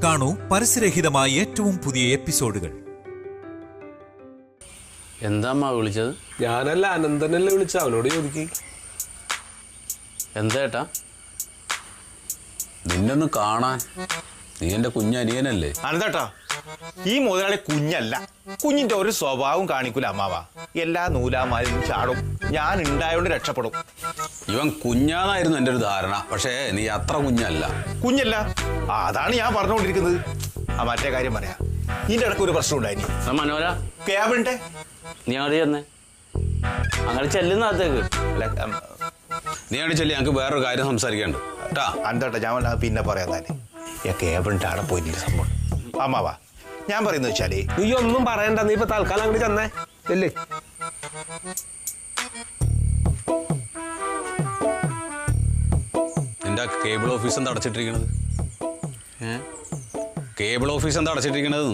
കാണൂ പരസ്യരഹിതമായ ഏറ്റവും പുതിയ എപ്പിസോഡുകൾ. എന്താ വിളിച്ചത്? ഞാനല്ല, അനന്തനല്ലേ വിളിച്ച. അവനോട് ചോദിക്ക്. എന്താ ഏട്ടാ? നിന്നൊന്ന് കാണാൻ. നീ എൻ്റെ കുഞ്ഞനിയനല്ലേ? അനന്തേട്ടാ, ഈ മുതലാളി കുഞ്ഞല്ല. കുഞ്ഞിന്റെ ഒരു സ്വഭാവം കാണിക്കൂല അമ്മാവ. എല്ലാ നൂലാമാരും ചാടും. ഞാൻ ഉണ്ടായോണ്ട് രക്ഷപ്പെടും. ഇവൻ കുഞ്ഞാന്നായിരുന്നു എൻ്റെ ഒരു ധാരണ. പക്ഷേ നീ അത്ര കുഞ്ഞല്ല. കുഞ്ഞല്ല, അതാണ് ഞാൻ പറഞ്ഞുകൊണ്ടിരിക്കുന്നത്. ആ മറ്റേ കാര്യം പറയാ. ഇതിന്റെ ഇടയ്ക്ക് ഒരു പ്രശ്നം ഉണ്ടായി. മനോര, കേബിളിന്റെ നീ അവിടെ ചെന്നേ. അങ്ങനെ ചെല്ലുന്നകത്തേക്ക് നീ അവിടെ ചെല്ലി. ഞങ്ങൾക്ക് വേറൊരു കാര്യം സംസാരിക്കാണ്ട് കേട്ടാ. അനന്തേട്ടാ, ഞാൻ പിന്നെ പറയാൻ തന്നെ. കേബിളിന്റെ അവിടെ പോയിട്ടില്ല സംഭവം. അമ്മാവാ, ഞാൻ പറയുന്നത് വെച്ചാലേ, നീ ഒന്നും പറയണ്ട. നീ ഇപ്പൊ തൽക്കാലം അങ്ങോട്ട് ചെന്നേ. അല്ലേ നിന്റെ കേബിൾ ഓഫീസ് എന്താ അടച്ചിട്ടിരിക്കണത്? കേബിൾ ഓഫീസ് എന്താ അടച്ചിട്ടിരിക്കണത്?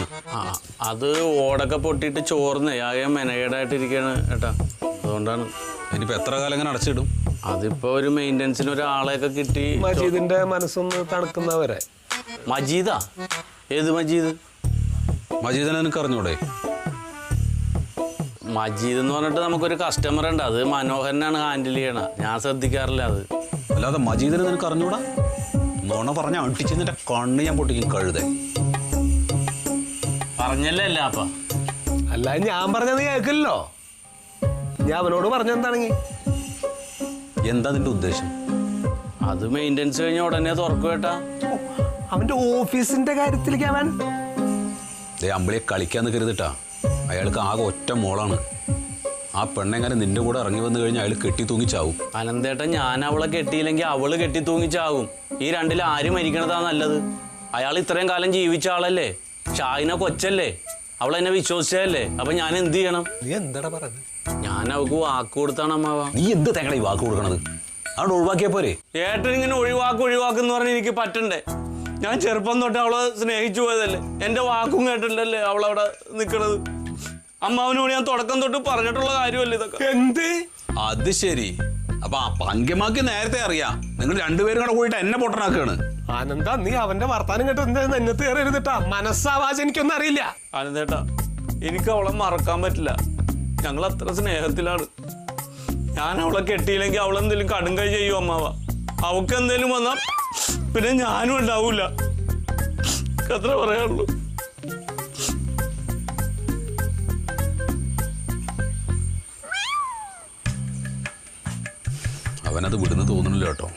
അത് ഓടൊക്കെ പൊട്ടിയിട്ട് ചോർന്നേ ആകെ മെനകേടായിട്ടിരിക്കുകയാണ് ഏട്ടാ. അതുകൊണ്ടാണ്. ഇനിയിപ്പോൾ എത്ര കാലം ഇങ്ങനെ അടച്ചിടും? അതിപ്പോ ഒരു മെയിൻ്റെനൻസിന് ഒരാളെയൊക്കെ കിട്ടി. മജീദിന്റെ മനസ്സൊന്ന് തണുക്കുന്നവരെ. മജീദാ? ഏത് മജീദ്? മജീദിനെ നിനക്ക് അറിഞ്ഞൂടെ? മജീദ് എന്ന് പറഞ്ഞിട്ട് നമുക്കൊരു കസ്റ്റമർ ഉണ്ട്. അത് മനോഹരനാണ് ഹാൻഡിൽ ചെയ്യണ. ഞാൻ ശ്രദ്ധിക്കാറില്ല അത്. അല്ലാതെ മജീദിനെ നിനക്ക് അറിഞ്ഞൂടാ? നോണ പറഞ്ഞ അടിച്ച് നിന്റെ കണ്ണ് ഞാൻ പൊട്ടിക്കും കഴുതേ. പറഞ്ഞല്ലേ അല്ല അപ്പ? അല്ല, ഞാൻ പറഞ്ഞത് നീ കേൾക്കില്ലല്ലോ. ഞാൻ അവനോട് പറഞ്ഞെന്താണെങ്കിൽ എന്താ നിന്റെ ഉദ്ദേശം? അത് മെയിൻ്റെനൻസ് കഴിഞ്ഞ ഉടനെ തുറക്കും ഏട്ടാ. അവന്റെ ഓഫീസിന്റെ കാര്യത്തിലേക്ക് അവൻ അമ്പിളിയെ കളിക്കാന്ന് കരുതിട്ടാ. അയാൾക്ക് ആകെ ഒറ്റ മോളാണ്. ആ പെണ്ണെങ്ങനെ നിന്റെ കൂടെ ഇറങ്ങി വന്നു കഴിഞ്ഞാൽ അയാൾ കെട്ടി തൂങ്ങിച്ചാവും. അനന്തേട്ടൻ, ഞാൻ അവളെ കെട്ടിയില്ലെങ്കിൽ അവള് കെട്ടി തൂങ്ങിച്ചാകും. ഈ രണ്ടിൽ ആര് മരിക്കണതാ നല്ലത്? അയാൾ ഇത്രയും കാലം ജീവിച്ച ആളല്ലേ. ഷാഹിന കൊച്ചല്ലേ. അവളെന്നെ വിശ്വസിച്ചതല്ലേ. അപ്പൊ ഞാൻ എന്ത് ചെയ്യണം? നീ എന്താടാ പറഞ്ഞത്? ഞാൻ അവൾക്ക് വാക്ക് കൊടുത്താണ് അമ്മാവ. നീ എന്ത് തേങ്ങടാ ഈ വാക്ക് കൊടുക്കണത്? അവിടെ ഒഴിവാക്കിയാ പോരെ? ഏട്ടൻ ഇങ്ങനെ ഒഴിവാക്കെന്ന് പറഞ്ഞ് എനിക്ക് പറ്റണ്ടേ? ഞാൻ ചെറുപ്പം തൊട്ട് അവളെ സ്നേഹിച്ചു പോയതല്ലേ. എന്റെ വാക്കും കേട്ടിട്ടല്ലേ അവളവിടെ നിൽക്കണത്. അമ്മാവനോട് ഞാൻ തുടക്കം തൊട്ട് പറഞ്ഞിട്ടുള്ള കാര്യമല്ലേ ഇതൊക്കെ. എന്ത്? അത് ശരി. അപ്പൊ പങ്കമാക്കി നേരത്തെ അറിയാം. നിങ്ങൾ രണ്ടുപേരും കൂടെ കൂടിയിട്ട് എന്നെ പൊട്ടനാക്കാണ്. ആനന്ദ, നീ അവന്റെ വർത്താനം കേട്ട് എന്താ നെഞ്ഞത്ത് കയറിയിരുന്നിട്ടാ? മനസ്സാവാച എനിക്കൊന്നും അറിയില്ല. ആനന്ദേട്ടാ, എനിക്ക് അവളെ മറക്കാൻ പറ്റില്ല. ഞങ്ങൾ അത്ര സ്നേഹത്തിലാണ്. ഞാൻ അവളെ കെട്ടിയില്ലെങ്കിൽ അവളെന്തെങ്കിലും കടുങ്കൈ ചെയ്യും അമ്മാവ. അവൾക്ക് എന്തേലും വന്നാ പിന്നെ ഞാനും ഉണ്ടാവൂല. അത്ര പറയാനുള്ളൂ. അവനത് വിടുന്ന് തോന്നുന്നില്ല കേട്ടോ.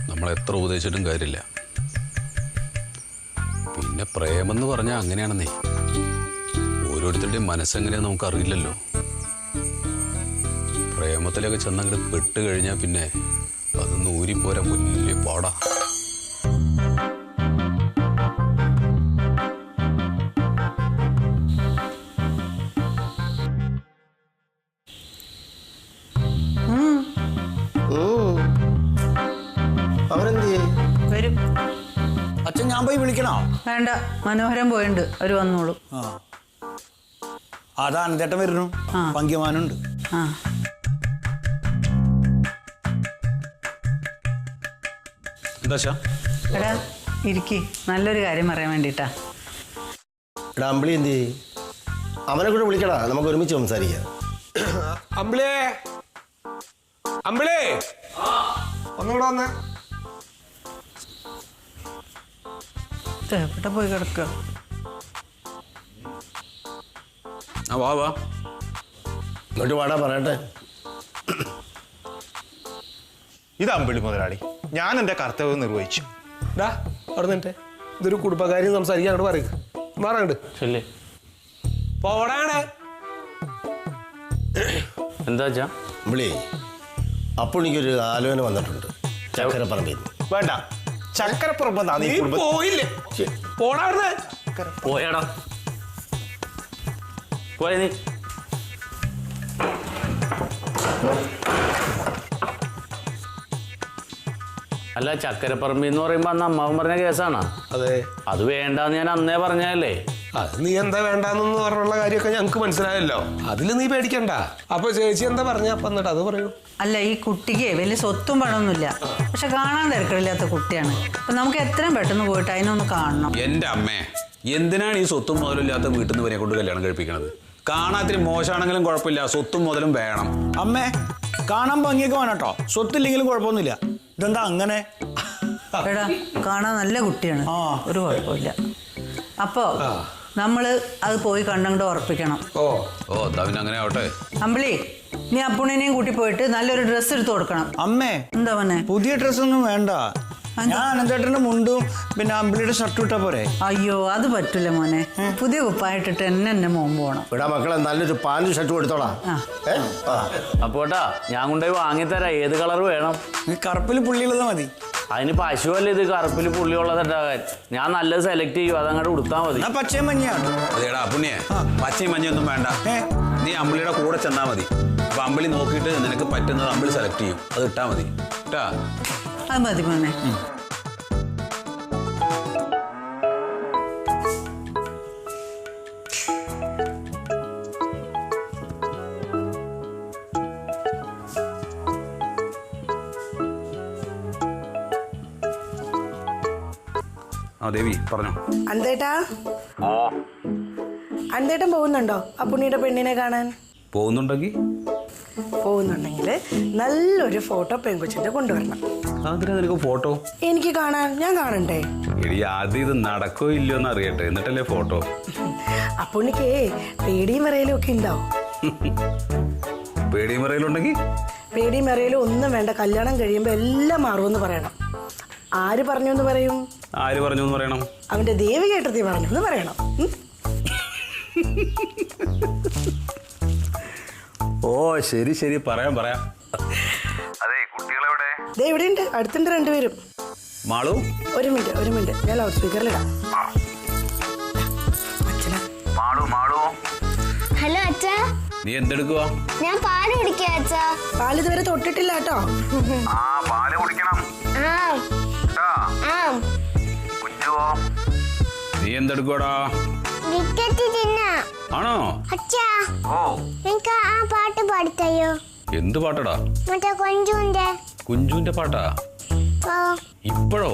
നമ്മളെത്ര ഉപദേശിച്ചിട്ടും കാര്യമില്ല. പിന്നെ പ്രേമെന്ന് പറഞ്ഞാൽ അങ്ങനെയാണെന്നേ. ഓരോരുത്തരുടെയും മനസ്സെങ്ങനെയാന്ന് നമുക്കറിയില്ലല്ലോ. പ്രേമത്തിലൊക്കെ ചെന്നങ്ങോട്ട് പെട്ട് കഴിഞ്ഞാൽ പിന്നെ അതൊന്ന് ഊരിപ്പോരാൻ വലിയ പാടാ. അച്ഛൻ, ഞാൻ പോയി വിളിക്കണോ? വേണ്ട, മനോഹരം പോയിണ്ട്. അവര് വന്നോളൂ. അതാ അനന്തേട്ടൻ വരുന്നു. പങ്കിമാനുണ്ട്. എന്താ എടാ, ഇരിക്കി. നല്ലൊരു കാര്യം പറയാൻ വേണ്ടിട്ടാ. എടാ അമ്പിളി, എന്ത് ചെയ്യും? അവനെ കൂടെ വിളിക്കടാ, നമുക്ക് ഒരുമിച്ച് സംസാരിക്കാം. അമ്പിളേ, അമ്പിളേ, ഒന്നുകൂടെ വന്നേ. എവിടെ പോയി കിടക്കുക? വാ വാ, ഇങ്ങോട്ട് വാടാ, പറയട്ടെ. ഇത് അമ്പിളി മുതലാളി. ഞാൻ എന്റെ കർത്തവ്യം നിർവഹിച്ചു. ഡാ, അവിടെ നിന്നിട്ട് ഇതൊരു കുടുംബകാര്യം സംസാരിക്കാൻ അങ്ങോട്ട് പറയും. മാറങ്ങോട്ട് ശരി. പോടാണ്. എന്താ അമ്പിളി, അപ്പോൾ എനിക്കൊരു ആലോചന വന്നിട്ടുണ്ട്. ചക്കരപ്പറമ്പിൽ വേണ്ട, ചക്കരപ്പുറം പോയില്ലേ? പോടാ. പോയടാ, പോയ നീ. അല്ല ചക്കരപ്പറമ്പ് എന്ന് പറയുമ്പോ അന്ന് അമ്മാവൻ പറഞ്ഞ കേസാണ്. അതെ, അത് വേണ്ടാന്ന് ഞാൻ അന്നേ പറഞ്ഞല്ലേ. അത് നീ എന്താ വേണ്ടാന്ന് പറഞ്ഞുള്ള കാര്യമൊക്കെ ഞങ്ങക്ക് മനസ്സിലായല്ലോ. അതില് നീ പേടിക്കണ്ട. അപ്പൊ ചേച്ചി എന്താ പറഞ്ഞ അപ്പൊ എന്നിട്ട് അത് പറയൂ. അല്ല, ഈ കുട്ടിക്ക് വലിയ സ്വത്തും പണമൊന്നുമില്ല, പക്ഷെ കാണാൻ തിരക്കില്ലാത്ത കുട്ടിയാണ്. അപ്പൊ നമുക്ക് എത്രയും പെട്ടെന്ന് പോയിട്ട് അതിനൊന്ന് കാണണം. എൻ്റെ അമ്മേ, എന്തിനാണ് ഈ സ്വത്തും മുതലില്ലാത്ത വീട്ടിൽ നിന്ന് വരെ കൊണ്ട് കല്യാണം കഴിപ്പിക്കണത്? കാണാത്തിരി മോശമാണെങ്കിലും കുഴപ്പമില്ല, സ്വത്തും മുതലും വേണം. അമ്മേ, കാണാൻ ഭംഗിയൊക്കെ വേണം കേട്ടോ, സ്വത്തില്ലെങ്കിലും കുഴപ്പമൊന്നുമില്ല. ഇതെന്താ അങ്ങനെ? എടാ, കാണാൻ നല്ല കുട്ടിയാണ്, ഒരു കുഴപ്പമില്ല. അപ്പോ നമ്മള് അത് പോയി കണ്ടങ്ങോട്ട് ഉറപ്പിക്കണം. ഓ പിന്നെ അങ്ങനെ ആവട്ടെ. അമ്പിളി, നീ അപ്പുണ്ണിനെയും കൂട്ടി പോയിട്ട് നല്ലൊരു ഡ്രസ്സ് എടുത്ത് കൊടുക്കണം. അമ്മേ, എന്താ മോനെ? പുതിയ ഡ്രസ്സൊന്നും വേണ്ട. ഞാൻ അനന്തേട്ടന്റെ മുണ്ടും പിന്നെ അമ്പിളിയുടെ ഷർട്ടും ഇട്ടാ പോരെ? അയ്യോ, അത് പറ്റൂല മോനെ. പുതിയ കുപ്പായിട്ടിട്ട് എന്നെ മോൻ പോണം. ഇവിടെ മക്കളെ നല്ലൊരു പാൻറ് ഷർട്ട് കൊടുത്തോളാം. അപ്പോട്ടാ ഞാൻ കൊണ്ടുപോയി വാങ്ങിത്തരാം. ഏത് കളർ വേണം? നീ കറുപ്പിൽ പുള്ളിയുള്ളത് മതി. അതിന് പശുവല്ലേ ഇത് കറുപ്പിൽ പുള്ളിയുള്ളതുണ്ടാകാൻ. ഞാൻ നല്ലത് സെലക്ട് ചെയ്യും, അതങ്ങോട്ട് കൊടുത്താൽ മതി. എന്നാ പച്ചയും മഞ്ഞയാണ്. അതേടാ പുണ്യെ, പച്ചയും മഞ്ഞയൊന്നും വേണ്ട. നീ അമ്പിളിയുടെ കൂടെ ചെന്നാ മതി. അപ്പൊ അമ്പിളി നോക്കിയിട്ട് നിനക്ക് പറ്റുന്നത് അമ്പിളി സെലക്ട് ചെയ്യും, അത് ഇട്ടാ മതി കേട്ടാ. അത് മതി മോനെ. ആ ദേവി പറഞ്ഞോ. അന്തേട്ടാ, അന്തേട്ടൻ പോകുന്നുണ്ടോ ആ പുണ്ണിയുടെ പെണ്ണിനെ കാണാൻ? പോകുന്നുണ്ടെങ്കിൽ നല്ലൊരു ഫോട്ടോ പെൺകൊച്ചിന്റെ കൊണ്ടുവരണം. നിനക്ക് ഫോട്ടോ എനിക്ക് കാണാൻ, ഞാൻ കാണണ്ടേ? എടി, ആദ്യം ഇത് നടക്കോ ഇല്ലയോ എന്ന് അറിയട്ടെ, എന്നിട്ടല്ലേ ഫോട്ടോ. ആ പുണ്ണിക്ക് പേടിയും വിറയലും ഒക്കെ ഉണ്ടാവും. പേടിയും പറയലുണ്ടെങ്കിൽ പേടിയും വിറയലും ഒന്നും വേണ്ട, കല്യാണം കഴിയുമ്പോ എല്ലാം മാറുമെന്ന് പറയണം. ആര് പറഞ്ഞു എന്ന് പറയും? ആര് പറഞ്ഞു എന്ന് പറയണം? അവന്റെ ദേവി കേട്ടതി പറഞ്ഞു എന്ന് പറയണം. ഓ ശരി ശരി, പറയാം. അതെ, കുട്ടികളെവിടെ? ദേ ഇവിടെയുണ്ട്, അടുത്തുണ്ട് രണ്ടുപേരും. മാളു, ഒരു മിനിറ്റ്, ഞാൻ ലൗഡ് സ്പീക്കറിലിടാം. ഹലോ അച്ഛാ, നീ എന്തെടുക്കുക? ഞാൻ പാല് കുടിക്കുക അച്ഛാ. പാല് ഇതുവരെ തൊട്ടിട്ടില്ല കേട്ടോ. പാല് കുടിക്കണം. നീ എന്തെടുക്കടാ? വിക്കറ്റ് തിന്നാ. ആണോ? അച്ഛാ, എനിക്ക് ആ പാട്ട് പാടിത്തയോ? എന്ത് പാട്ടടാ? മറ്റേ കുഞ്ചുവിന്റെ പാട്ടാ? ഇപ്പോഴോ?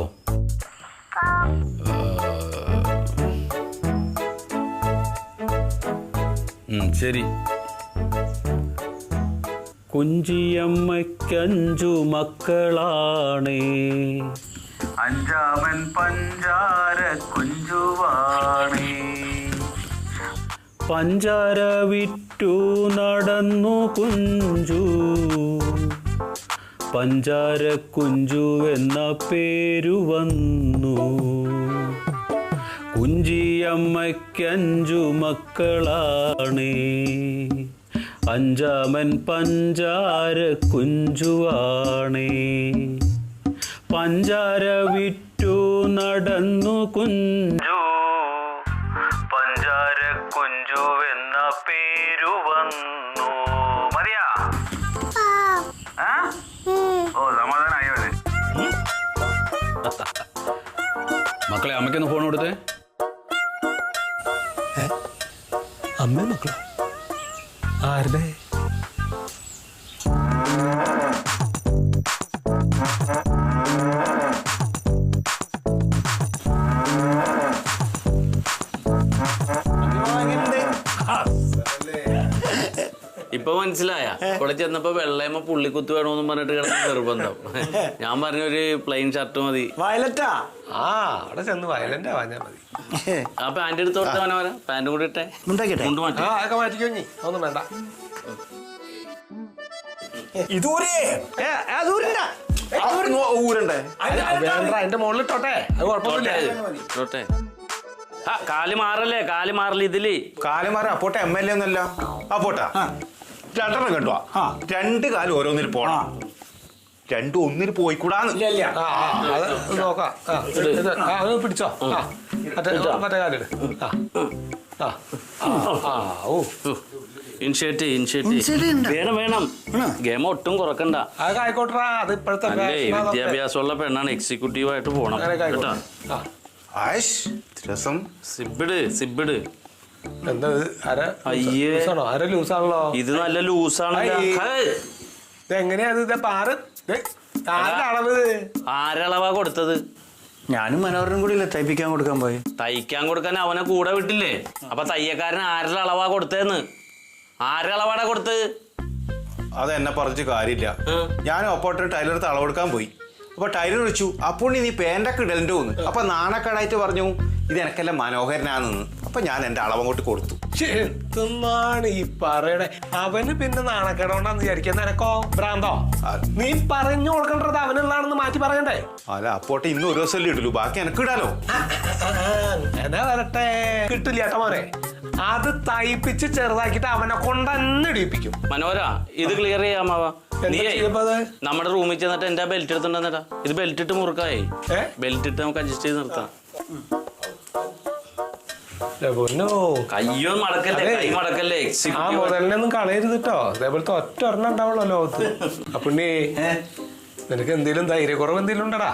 ശരി. കുഞ്ചിയമ്മയ്ക്കഞ്ചു മക്കളാണേ, അഞ്ചാമൻ പഞ്ചാര കുഞ്ചുവാണേ, പഞ്ചാര വിറ്റു നടന്നു കുഞ്ചു, പഞ്ചാര കുഞ്ചു എന്ന പേരു വന്നു. കുഞ്ചിയമ്മയ്ക്കഞ്ചു മക്കളാണേ, അഞ്ചാമൻ പഞ്ചാര കുഞ്ചുവാണേ, പഞ്ചാര വിറ്റു നടന്നു കുഞ്ചു, പഞ്ചാര കുഞ്ചു എന്ന പേരു വന്നു. മതിയാ? ഓ, സമാധാനായോ? മക്കളെ, അമ്മയ്ക്കൊന്ന് ഫോൺ കൊടുത്തേ. അമ്മ മക്കളോ? ആരുടെ? ഇപ്പൊ മനസ്സിലായ? ഇവിടെ ചെന്നപ്പോ വെള്ളയമ്മ പുള്ളിക്കുത്ത് വേണമെന്ന് പറഞ്ഞിട്ട് കിടന്ന നിർബന്ധം. ഞാൻ പറഞ്ഞൊരു പ്ലെയിൻ ഷർട്ട് മതി. വയലറ്റാ? അവിടെ ചെന്ന് വയലന്റ് ആവാഞ്ഞാ മതി. ആ പാന്റ് എടുത്ത് കൊടുത്ത വരാം. പാന്റ് കൂടി ഇട്ടെ. മുണ്ട് മാറ്റി. അതൊക്കെ മാറ്റിക്കോ, ഒന്നും വേണ്ട. അതിന്റെ മുകളിൽ ഇട്ടോട്ടെ, അത് കുഴപ്പമില്ല. കാല് മാറല്ലേ, കാല് മാറല് ഇതില്. കാല് മാറാ പോട്ടെ, MLA ഒന്നല്ല. ആ പോട്ടാ, രണ്ടെണ്ണം കേട്ടോ. രണ്ട് കാലം ഓരോന്നിൽ പോണം. രണ്ടും ഒന്നിൽ പോയിക്കൂടാന്ന്. അത് നോക്കാം. അത് പിടിച്ചോ, മറ്റേ കാലിട്. വേണം വേണം ഗെയിം ഒട്ടും കുറക്കണ്ട. അത് ആയിക്കോട്ടെ, അത് ഇപ്പോഴത്തെ അല്ലേ fashion ആ അതൊക്കെ. വിദ്യാഭ്യാസമുള്ള പെണ്ണാണ്, എക്സിക്യൂട്ടീവ് ആയിട്ട് പോണം അങ്ങനെ കേട്ടാ. ആയിക്കോട്ടെ. ആ. ആയിഷ് രസം. സിബിഡ് എന്താ ഇത്? അയ്യേ. ലൂസാണോ? ലൂസാണല്ലോ. ഇത് നല്ല ലൂസാണ്. ഇത് എങ്ങനെയാ ഇത്? പാറ് ആരുടെ അളവ്? ആരളവാ കൊടുത്തത്? ഞാനും മനോഹരനും കൂടി ഇല്ല തയ്പ്പിക്കാൻ കൊടുക്കാൻ പോയി. തയ്ക്കാൻ കൊടുക്കാൻ അവനെ കൂടെ വിട്ടില്ലേ? അപ്പൊ തയ്യക്കാരൻ ആരുടെ അളവാ കൊടുത്തേന്ന്? ആരളവാടാ കൊടുത്തത്? അത് എന്നെ പറഞ്ഞിട്ട് കാര്യമില്ല. ഞാൻ ഒപ്പോട്ട് ടൈലർ അളവെടുക്കാൻ പോയി. അപ്പൊ ടൈലർ വിളിച്ചു, അപ്പോൾ നീ പാൻ്റൊക്കെ ഇടലിൻ്റെ തോന്നു. അപ്പൊ നാണക്കേടായിട്ട് പറഞ്ഞു ഇത് എനക്കെല്ലാം മനോഹരനാണെന്ന്. അപ്പൊ ഞാൻ എന്റെ അളവങ്ങോട്ട് കൊടുത്തു. എന്താണ് ഈ പറയണേ? അവന് പിന്നെ നാണക്കേടോണ്ടാന്ന് വിചാരിക്കുന്ന എനക്കോ ഭ്രാന്തോ? നീ പറഞ്ഞു കൊടുക്കേണ്ടത് അവനുള്ളതാണെന്ന് മാറ്റി പറയണ്ടേ? അല്ല അപ്പോട്ടെ ഇന്ന് ഒരു ദിവസം ഇടുള്ളൂ, ബാക്കി എനക്ക് ഇടാലോ. എന്നാ വരട്ടെ, കിട്ടില്ല കേട്ടോ മോനെ. അത് തയ്പ്പിച്ച് ചെറുതാക്കിട്ട് അവനെ കൊണ്ട് തന്നെ ഇടിപ്പിക്കും. മനോഹര ഇത് ക്ലിയർ ചെയ്യാമാവാ. നമ്മുടെ റൂമിൽ ചെന്നിട്ട് എന്റെ ബെൽറ്റ് എടുത്തിട്ടുണ്ടെന്നേട്ടാ. ഇത് ബെൽറ്റ് ഇട്ട് മുറുക്കായി. ബെൽറ്റ് ഇട്ട് നമുക്ക് അഡ്ജസ്റ്റ് ചെയ്ത് നിർത്താം. കയ്യോ മടക്കല്ലേ, കൈ മടക്കല്ലേ. ആ മുതലിനെ ഒന്നും കളയരുത് കേട്ടോ. അതേപോലത്തെ ഒറ്റ ഒരെണ്ണം ഉണ്ടാവുള്ളൂ ലോകത്ത്. അപ്പുണ്ണി, നിനക്ക് എന്തേലും ധൈര്യക്കുറവ് എന്തേലും ഉണ്ടടാ?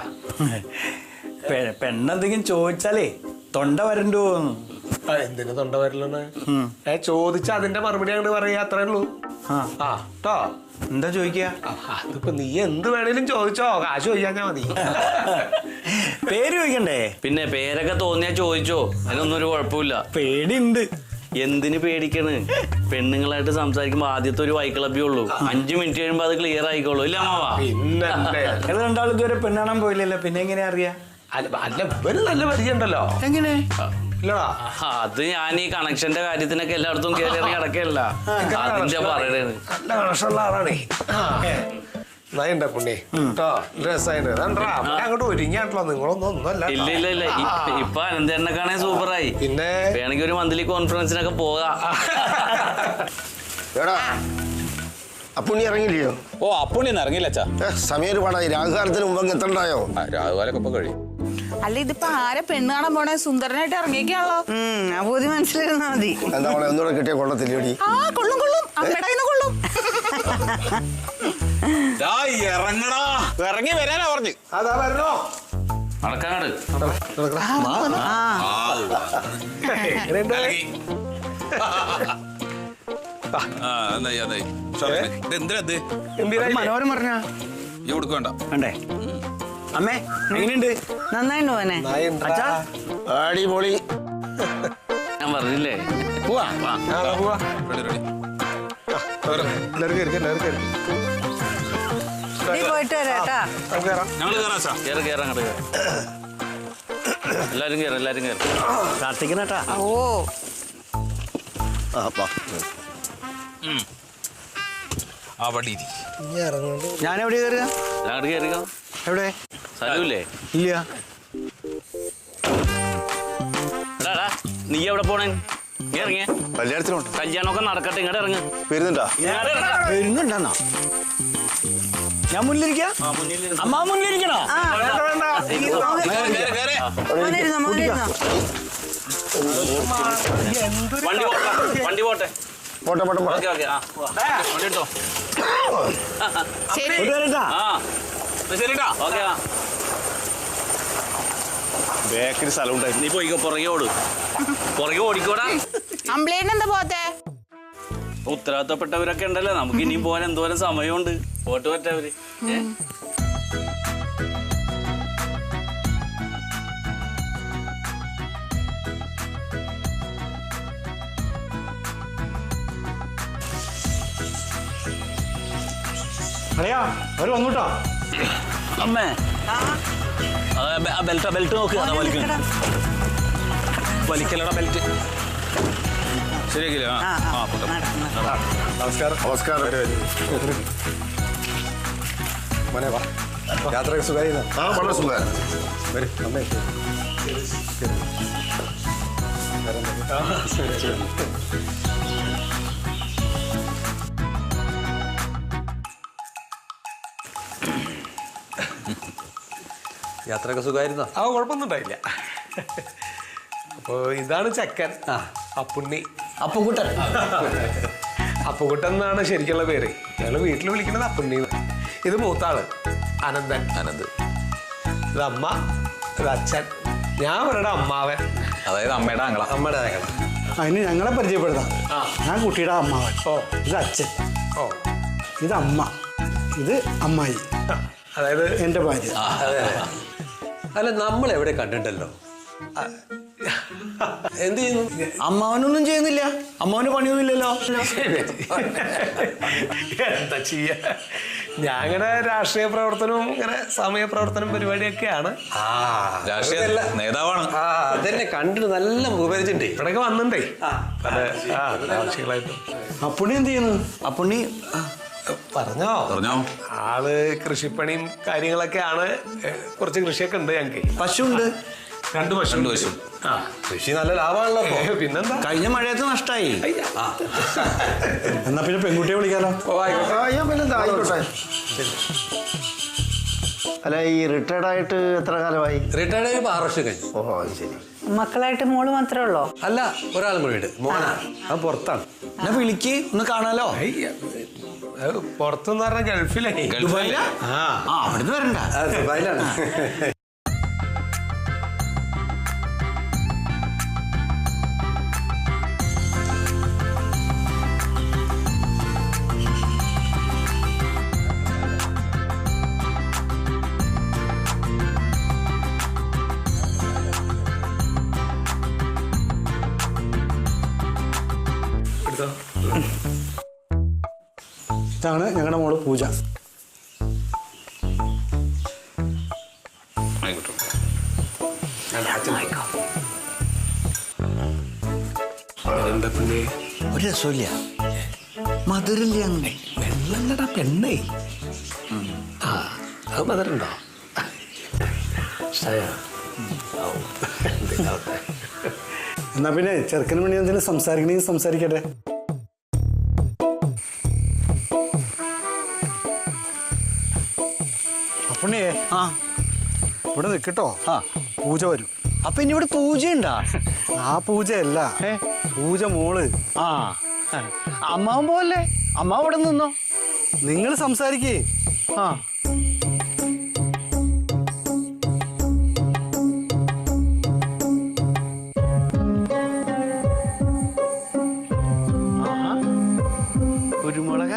പെണ്ണെന്തെങ്കിലും ചോദിച്ചാലേ തൊണ്ട വരണ്ടു. എന്തിനാ തൊണ്ട വരലാണ്? ചോദിച്ചാ അതിന്റെ മറുപടി അങ്ങോട്ട് പറയാ, അത്രേ ഉള്ളൂ. ആ കേട്ടോ. എന്താ ചോദിക്കുക? അതിപ്പോ നീ എന്ത് വേണേലും ചോദിച്ചോ, കാശ് ചോദിക്കാഞ്ഞാ മതി. പേര് ചോദിക്കണ്ടേ? പിന്നെ പേരൊക്കെ തോന്നിയാ ചോദിച്ചോ, അതിനൊന്നും ഒരു കുഴപ്പമില്ല. പേടിയുണ്ട്. എന്തിന് പേടിക്കണ്? പെണ്ണുങ്ങളായിട്ട് സംസാരിക്കുമ്പോ ആദ്യത്തെ ഒരു വൈക്കളപ്പേ ഉള്ളൂ. 5 മിനിറ്റ് കഴിയുമ്പോ അത് ക്ലിയർ ആയിക്കോളൂ. ഇല്ല അമ്മാവാ? പിന്നെ അത് രണ്ടാളും ഇതുവരെ പെണ്ണാണാൻ പോയില്ലല്ലോ, പിന്നെ എങ്ങനെയാ അറിയാ? അല്ല ഇവര് നല്ല പരിചയം ഉണ്ടല്ലോ. എങ്ങനെ? അത് ഞാൻ ഈ കണക്ഷന്റെ കാര്യത്തിനൊക്കെ എല്ലായിടത്തും കയറി ഇറങ്ങി കിടക്കല്ല. അതിന്റെ പറയണേന്ന്. നല്ല കണക്ഷനുള്ള ആളാണേ. നയണ്ട പുണ്ണി കേട്ടോ, രസമായിട്ട് അങ്ങോട്ട് ഒരുങ്ങിയാണല്ലോ. നിങ്ങളൊന്നും ഒന്നുമല്ല. ഇല്ല ഇപ്പൊ അനന്തേണ്ണ കാണാൻ സൂപ്പറായി. പിന്നെ വേണമെങ്കിൽ ഒരു മന്ത്ലി കോൺഫറൻസിനൊക്കെ പോകാം. അപ്പുണ്ണി ഇറങ്ങില്ലയോ? ഓ അപ്പുണ്ണി ഒന്നും ഇറങ്ങിയില്ല അച്ഛാ. സമയം ഒരുപാടായി. രാഹുകാലത്തിന് മുമ്പ് എത്തണ്ടായോ? രാഹുകാലൊക്കെ ഇപ്പൊ കഴിയും. അല്ല ഇതിപ്പോ ആരെ പെണ്ണ് കാണാൻ പോണേ? സുന്ദരനായിട്ട് ഇറങ്ങിയൊക്കെയാണല്ലോ. ആ ബോധി മനസ്സിലിരുന്നാ മതി. എന്താ മോളെ ഒന്നുകൂടെ കിട്ടിയ കൊള്ളത്തില്ലോടി? ആ കൊള്ളും അമ്മയുടെ കയ്യിൽ നിന്ന് കൊള്ളും. ഇറങ്ങടാ, ഇറങ്ങി വരാനാ പറഞ്ഞു. അതാ വരണോ? നടക്കാട്. മനോഹരം പറഞ്ഞ കൊടുക്കണ്ട വേണ്ടേ? അമ്മേ എങ്ങനെയുണ്ട്? നന്നായിട്ട് പോനെ. അടിപൊളി. ഞാൻ പറഞ്ഞില്ലേ പോവാ. നീ പോയിട്ട് വരാട്ടാ. എല്ലാരും കേറും. പ്രാർത്ഥിക്കണട്ടാ. ഓ ഞാൻ എവിടെ കയറുക? അങ്ങോട്ട് കേറിക്കോ. എവിടെ? സ്ഥലമില്ലേ? ഇല്ല. നീ എവിടെ പോണേ? നീ ഇറങ്ങിയ കല്യാണത്തിനുണ്ട്. കല്യാണമൊക്കെ നടക്കട്ടെ, ഇങ്ങോട്ട് ഇറങ്ങ്. വരുന്നുണ്ടാ? വരുന്നുണ്ടെന്നോ? ഞാൻ മുന്നിലിരിക്കാം. അമ്മ മുന്നിലിരിക്കണോ? വണ്ടി പോട്ടെ. പോട്ടെ. ഓക്കെ വണ്ടി എടുത്തോ. ശരിട്ടാ. ഓക്കെ ബേക്കറി സ്ഥലം ഉണ്ടായിരുന്നു. നീ പോയിക്കോ, പുറകെ ഓടിക്കോടാ. അമ്പ്ലേന് എന്താ പോത്തെ? ഉത്തരവാദിത്തപ്പെട്ടവരൊക്കെ ഉണ്ടല്ലോ, നമുക്ക് ഇനിയും പോകാൻ എന്തോരം സമയമുണ്ട്. പോട്ട് പറ്റവര്. അറിയാ അവര് വന്നൂട്ടോ. അമ്മേ ബെൽറ്റ് നോക്ക്. വലിക്കലടാ ബെൽറ്റ്. ശരിയാക്കില്ലേ? നമസ്കാരം. മോനെ വാ. യാത്രയൊക്കെ സുഖമായിരുന്നു? ആ വളരെ സുഖമായിരുന്നു. വരും അമ്മേ. യാത്രയൊക്കെ സുഖമായിരുന്നോ? ആ കുഴപ്പമൊന്നും ഉണ്ടായില്ല. അപ്പൊ ഇതാണ് ചെക്കൻ അപ്പുണ്ണി. അപ്പുക്കുട്ടൻ. അപ്പുകുട്ടൻ എന്നാണ് ശരിക്കുള്ള പേര്. ഞങ്ങള് വീട്ടിൽ വിളിക്കുന്നത് അപ്പുണ്ണീന്ന്. ഇത് മൂത്താള് അനന്തൻ. ഇത് അമ്മ, ഇത് അച്ഛൻ, ഞാൻ അവരുടെ അമ്മാവൻ. അതായത് അമ്മയുടെ ആങ്ങള. അമ്മയുടെ ആങ്ങള. അതിന് ഞങ്ങളെ പരിചയപ്പെടുത്താം. ഞാൻ കുട്ടിയുടെ അമ്മാവൻ. ഇത് അച്ഛൻ. ഇത് അമ്മ. ഇത് അമ്മായി. അതായത് എന്റെ ഭാര്യ. അല്ല, നമ്മൾ എവിടെ കണ്ടിട്ടല്ലോ. എന്ത് ചെയ്യുന്നു? അമ്മാവനൊന്നും ചെയ്യുന്നില്ല. അമ്മാവന് പണിയൊന്നുമില്ലല്ലോ. എന്താ ചെയ്യ, ഞാൻ ഇങ്ങനെ രാഷ്ട്രീയ പ്രവർത്തനവും ഇങ്ങനെ സമയ പ്രവർത്തനം പരിപാടിയൊക്കെയാണ്. രാഷ്ട്രീയ നേതാവാണ്. അതെന്നെ കണ്ടിട്ട് നല്ല മുഖപരിചയുണ്ടേ. ഇവിടെയൊക്കെ വന്നിട്ടേ പല ആവശ്യങ്ങളായിട്ടും. അപ്പുണ്ണി എന്ത് ചെയ്യുന്നു? അപ്പുണ്ണി പറഞ്ഞോ. ആള് കൃഷിപ്പണിയും കാര്യങ്ങളൊക്കെയാണ്. കുറച്ച് കൃഷിയൊക്കെ ഉണ്ട് ഞങ്ങക്ക്. പശു ഉണ്ട്. 2 പശു. കൃഷി നല്ല ലാഭമാണല്ലോ. പിന്നെന്താ, കഴിഞ്ഞ മഴയത്ത് നഷ്ടായി. എന്നാ പിന്നെ പെൺകുട്ടിയെ വിളിക്കാലോ. ആയിക്കോട്ടെ. അല്ല, ഈ റിട്ടയർഡ് ആയിട്ട് എത്ര കാലമായി? റിട്ടയർഡ് ആയി 6 വർഷം കഴിഞ്ഞു. ഓഹോ, ശരി. മക്കളായിട്ട് മോള് മാത്രമേ ഉള്ളോ? അല്ല, ഒരാളും കൂടി ഉണ്ട്. മോനാ. അത് പുറത്താണ്. എന്നാ വിളിക്ക്, ഒന്ന് കാണാലോ. പുറത്തുനിന്ന് പറഞ്ഞ ഗൾഫിലേ. ദുബായിലാ? അവിടുന്ന് വരണ്ട. ദുബായിലാണ്. ഇതാണ് ഞങ്ങളുടെ മോള് പൂജ. എന്താ പിന്നെ ഒരു രസമില്ല, മധുരില്ല. വെള്ളല്ലടാ പെണ്ണേ. അത് മധുരണ്ടോ? എന്നാ പിന്നെ ചെറുക്കന് വേണ്ടി എന്തെങ്കിലും സംസാരിക്കണമെങ്കിൽ സംസാരിക്കട്ടെ. അപ്പുണ്ണിയേ, ഇവിടെ നിൽക്കട്ടോ. പൂജ വരും. അപ്പൊ ഇനി ഇവിടെ പൂജയുണ്ടാ? ആ പൂജയല്ല, പൂജ മോള്. അമ്മാവൻ പോവല്ലേ? അമ്മാവ് ഇവിടെ നിന്നോ, നിങ്ങൾ സംസാരിക്കേ. കുരുമുളക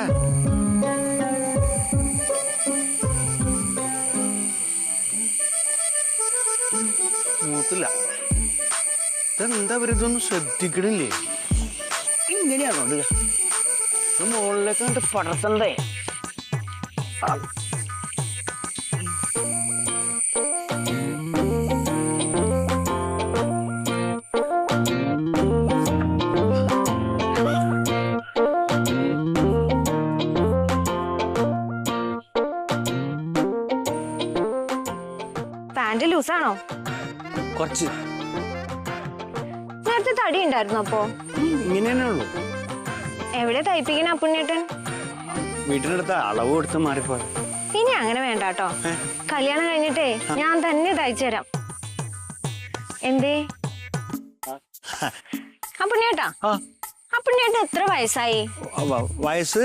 മൂത്തില്ല. ഇതെന്താ ഇവരിതൊന്നും ശ്രദ്ധിക്കണില്ലേ? ഇങ്ങനെയാണോ മുകളിലേക്ക് കണ്ട് പടർത്തണ്ടേ? പാന്റ് ലൂസാണോ? കുറച്ച്. നേരത്തെ തടി ഉണ്ടായിരുന്നു. അപ്പോ ഇങ്ങനെ തന്നെ ഉള്ളു. എവിടെ തയ്പ്പിക്കണ അപ്പുണ്ണേട്ടൻ? വീട്ടിനടുത്ത് അളവ് കൊടുത്ത് മാറിപ്പോയ. ഇനി അങ്ങനെ വേണ്ട കേട്ടോ. കല്യാണം കഴിഞ്ഞിട്ടേ ഞാൻ തന്നെ തയ്ച്ചു തരാം. എന്തേ അപ്പുണ്ണേട്ടാ? അപ്പുണ്ണേട്ട എത്ര വയസ്സായി? വയസ്സ്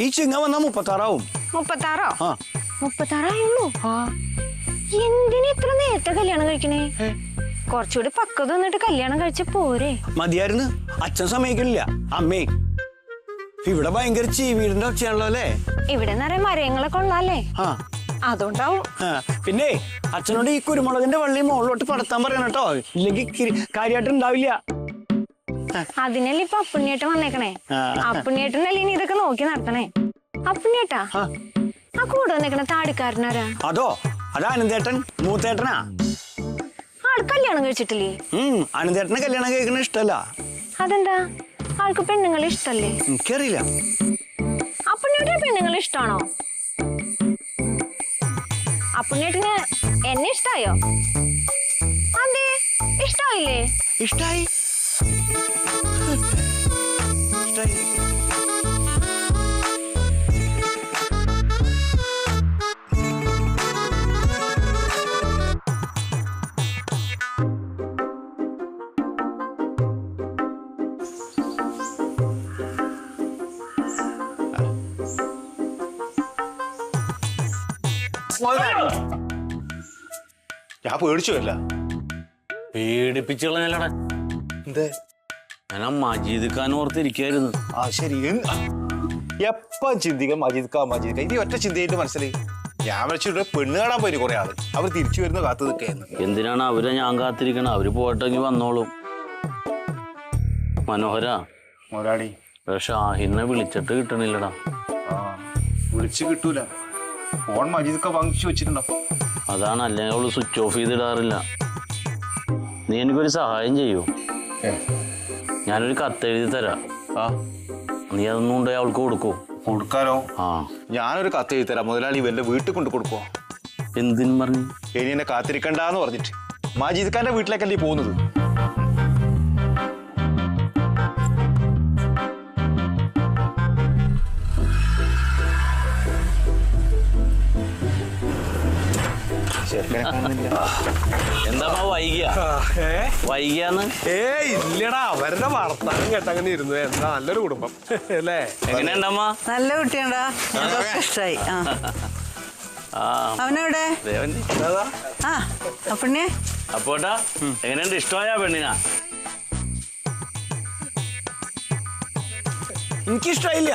ഈ ചിങ്ങ വന്നാ 36 36? 36 ആയുള്ളൂ. എന്തിനാ ഇത്ര നേരത്തെ കല്യാണം കഴിക്കണേ? കുറച്ചുകൂടി പക്വത വന്നിട്ട് കല്യാണം കഴിച്ച പോരെ? മതിയായിരുന്നു. അച്ഛൻ സമ്മതിക്കില്ല, അമ്മേ. ഇവിടെ ഭയങ്കര വീടിന്റെ ഒച്ചയാണല്ലോ അല്ലേ? ഇവിടെ നിറയെ മരങ്ങളൊക്കെ ഉള്ളല്ലേ, അതുകൊണ്ടാവും. പിന്നെ അച്ഛനോട് ഈ കുരുമുളകിന്റെ വള്ളി മുകളിലോട്ട് പടത്താൻ പറയണം കേട്ടോ, ഇല്ലെങ്കിൽ കാര്യമായിട്ട് ഉണ്ടാവില്ല. അതിനല്ലേ ഇപ്പൊ അപ്പുണ്ണിയേട്ടൻ വന്നേക്കണേ. അപ്പുണ്ണിയേട്ടനല്ലേ ഇനി ഇതൊക്കെ നോക്കി നടത്തണേ. അപ്പുണ്ണിയേട്ടാ, ആ കൂടെ വന്നേക്കണ താടിക്കാരനാരാ? അതോ, അതാ അനന്തേട്ടൻ, മൂത്തേട്ടനാ. ആൾ കല്യാണം കഴിച്ചിട്ടില്ലേ? അനന്തേട്ടനെ കല്യാണം കഴിക്കണ ഇഷ്ടല്ല. അതെന്താ? ആൾക്ക് പെണ്ണുങ്ങളെ ഇഷ്ടല്ലേ? എനിക്കറിയില്ല. അപ്പുണ്ണിയേട്ടന് പെണ്ണുങ്ങളെ ഇഷ്ടാണോ? അപ്പുണ്ണിയേട്ടന് എന്നെ ഇഷ്ടായോ? അതെ, ഇഷ്ടായില്ലേ? ഇഷ്ടായി. ഞാൻ പേടിച്ചു അല്ല പേടിപ്പിച്ചുള്ളടാ. എന്തേ? ഞാൻ ആ മജീദ് ഖാൻ ഓർത്തിരിക്കായിരുന്നു. ആ ശരി. എപ്പം ചിന്തിക്കാം മജീദ് ഖാൻ ഇത് ഒറ്റ ചിന്തയായിട്ട് മനസ്സിലായി. ഞാൻ വെച്ചിട്ട് പെണ്ണ് കാണാൻ പോയി കുറെ ആള്. അവർ തിരിച്ചു വരുന്ന കാത്തു നിൽക്കായിരുന്നു. എന്തിനാണ് അവരെ ഞാൻ കാത്തിരിക്കണം? അവര് പോയിട്ടെങ്കിൽ വന്നോളും. മനോഹര മുതലാളി ഷാഹിനെ വിളിച്ചിട്ട് കിട്ടണില്ലടാ. വിളിച്ചു കിട്ടൂല. ഫോൺ മജീദ് ഖാൻ വാങ്ങിച്ചു വെച്ചിട്ടുണ്ടോ? അതാണ്, അല്ലെങ്കിൽ അവള് സ്വിച്ച് ഓഫ് ചെയ്തിടാറില്ല. നീ എനിക്കൊരു സഹായം ചെയ്യൂ. ഞാനൊരു കത്തെഴുതി തരാം. നീ അതൊന്നും കൊണ്ടുപോയി അവൾക്ക് കൊടുക്കൂ. കൊടുക്കാനോ? ആ, ഞാനൊരു കത്ത് എഴുതി തരാം. മുതലാളി വല്ല വീട്ടിൽ കൊണ്ട് കൊടുക്കുവോ? എന്തിനും പറഞ്ഞു? ഇനി എന്നെ കാത്തിരിക്കണ്ടെന്ന് പറഞ്ഞിട്ട് മജീദ് ഖാന്റെ വീട്ടിലേക്കല്ലേ പോകുന്നത്. എന്താ വൈകിയാന്ന്? ഇല്ലടാ, അവരുടെ വർത്താനം കേട്ടങ്ങനെ ഇരുന്നു. എന്താ നല്ലൊരു കുടുംബം അല്ലേ? എങ്ങനെയുണ്ടമ്മ? നല്ല കുട്ടിയാണ്ടാ, ഞങ്ങൾക്ക് ഇഷ്ടായി. അവനെവിടെ? ആ അപ്പണ്ണേ. അപ്പോട്ടാ എങ്ങനെയുണ്ട്? ഇഷ്ടമായ പെണ്ണിനാ? എനിക്കിഷ്ടായില്ല.